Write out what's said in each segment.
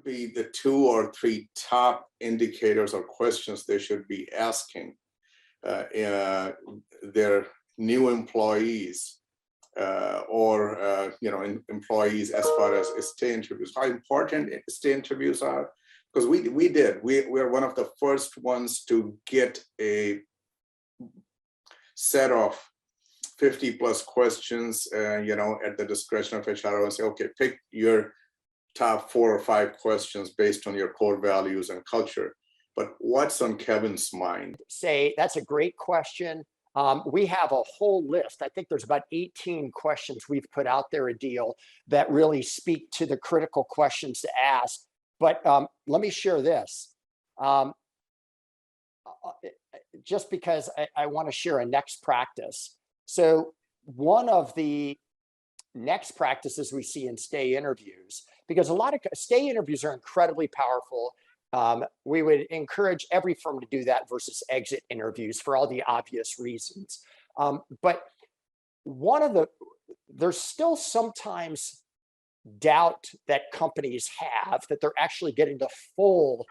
be the two or three top indicators or questions they should be asking their new employees or employees as far as stay interviews? How important stay interviews are? Because we're one of the first ones to get a set of 50 plus questions, at the discretion of HRO, and say, okay, pick your top 4 or 5 questions based on your core values and culture. But what's on Kevin's mind? Say, that's a great question. We have a whole list. I think there's about 18 questions we've put out there, Adil, that really speak to the critical questions to ask. But let me share this. Just because I want to share a next practice. So one of the next practices we see in stay interviews, because a lot of stay interviews are incredibly powerful. We would encourage every firm to do that versus exit interviews for all the obvious reasons. But there's still sometimes doubt that companies have that they're actually getting the full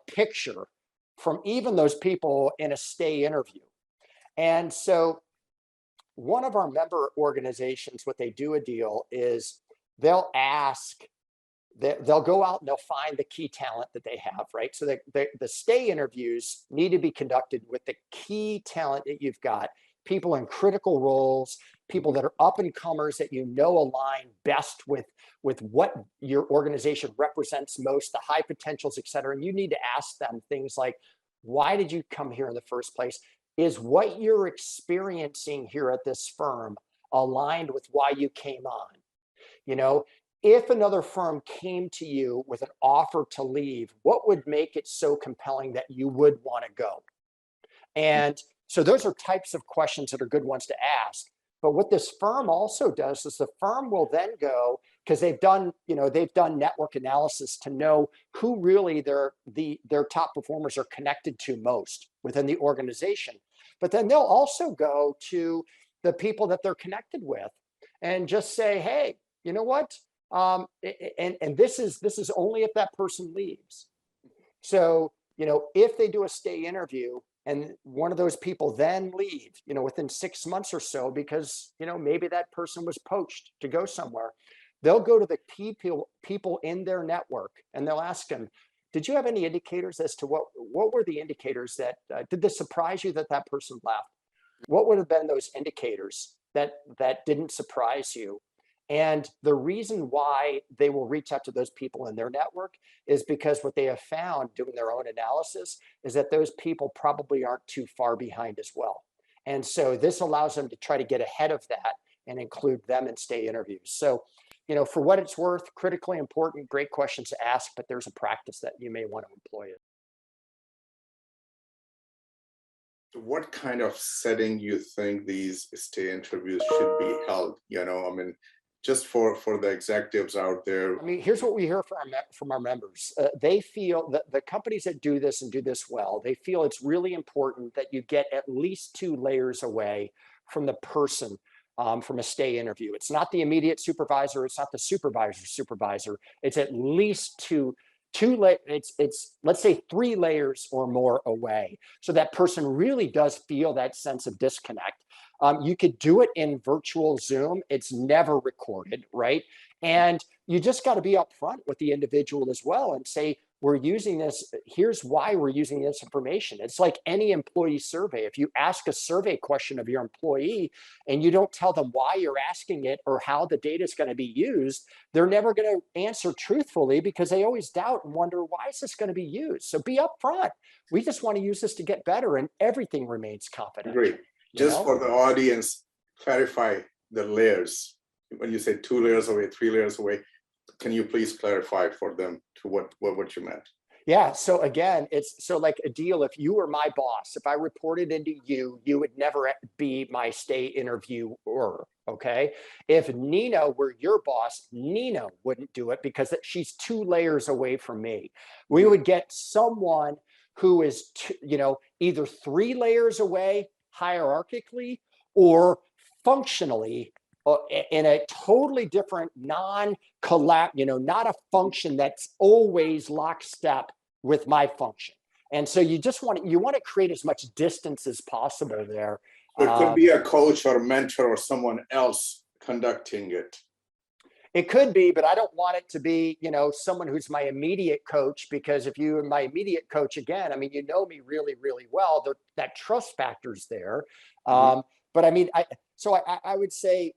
picture from even those people in a stay interview. And so one of our member organizations, what they do, Adil, is they'll go out and they'll find the key talent that they have, right? So the stay interviews need to be conducted with the key talent that you've got, people in critical roles, people that are up and comers that align best with what your organization represents most, the high potentials, et cetera. And you need to ask them things like, why did you come here in the first place? Is what you're experiencing here at this firm aligned with why you came on? If another firm came to you with an offer to leave, what would make it so compelling that you would want to go? And so those are types of questions that are good ones to ask. But what this firm also does is the firm will then go, because they've done network analysis to know who really their top performers are connected to most within the organization. But then they'll also go to the people that they're connected with and just say, hey, you know what? And this is only if that person leaves. So, if they do a stay interview and one of those people then leave, within 6 months or so, because, maybe that person was poached to go somewhere, they'll go to the people in their network and they'll ask them, did you have any indicators as to what were the indicators that, did this surprise you that person left? What would have been those indicators that didn't surprise you? And the reason why they will reach out to those people in their network is because what they have found doing their own analysis is that those people probably aren't too far behind as well. And so this allows them to try to get ahead of that and include them in stay interviews. So, for what it's worth, critically important, great questions to ask, but there's a practice that you may want to employ it. What kind of setting you think these stay interviews should be held? Just for the executives out there. Here's what we hear from our members. They feel that the companies that do this and do this well, they feel it's really important that you get at least 2 layers away from the person from a stay interview. It's not the immediate supervisor. It's not the supervisor's supervisor. It's at least two it's let's say 3 layers or more away. So that person really does feel that sense of disconnect. You could do it in virtual Zoom. It's never recorded, right? And you just got to be upfront with the individual as well and say, we're using this. Here's why we're using this information. It's like any employee survey. If you ask a survey question of your employee and you don't tell them why you're asking it or how the data is going to be used, they're never going to answer truthfully because they always doubt and wonder, why is this going to be used? So be upfront. We just want to use this to get better, and everything remains confidential. Great. Just for the audience, clarify the layers. When you say 2 layers away, 3 layers away, can you please clarify for them to what you meant? Yeah. So again, it's so like Adil, if you were my boss, if I reported into you, you would never be my stay interviewer. Okay. If Nina were your boss, Nina wouldn't do it because she's 2 layers away from me. We would get someone who is, either 3 layers away hierarchically or functionally in a totally different non-collab, not a function that's always lockstep with my function. And so you want to create as much distance as possible there. So it could be a coach or a mentor or someone else conducting it. It could be, but I don't want it to be, someone who's my immediate coach, because if you are my immediate coach, again, I mean, you know me really, really well, that trust factor's there. But I mean, I would say,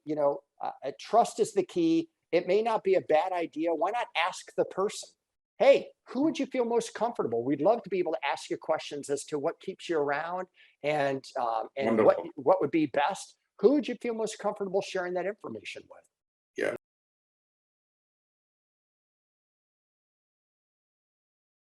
trust is the key. It may not be a bad idea. Why not ask the person? Hey, who would you feel most comfortable? We'd love to be able to ask you questions as to what keeps you around and Wonderful. what would be best. Who would you feel most comfortable sharing that information with?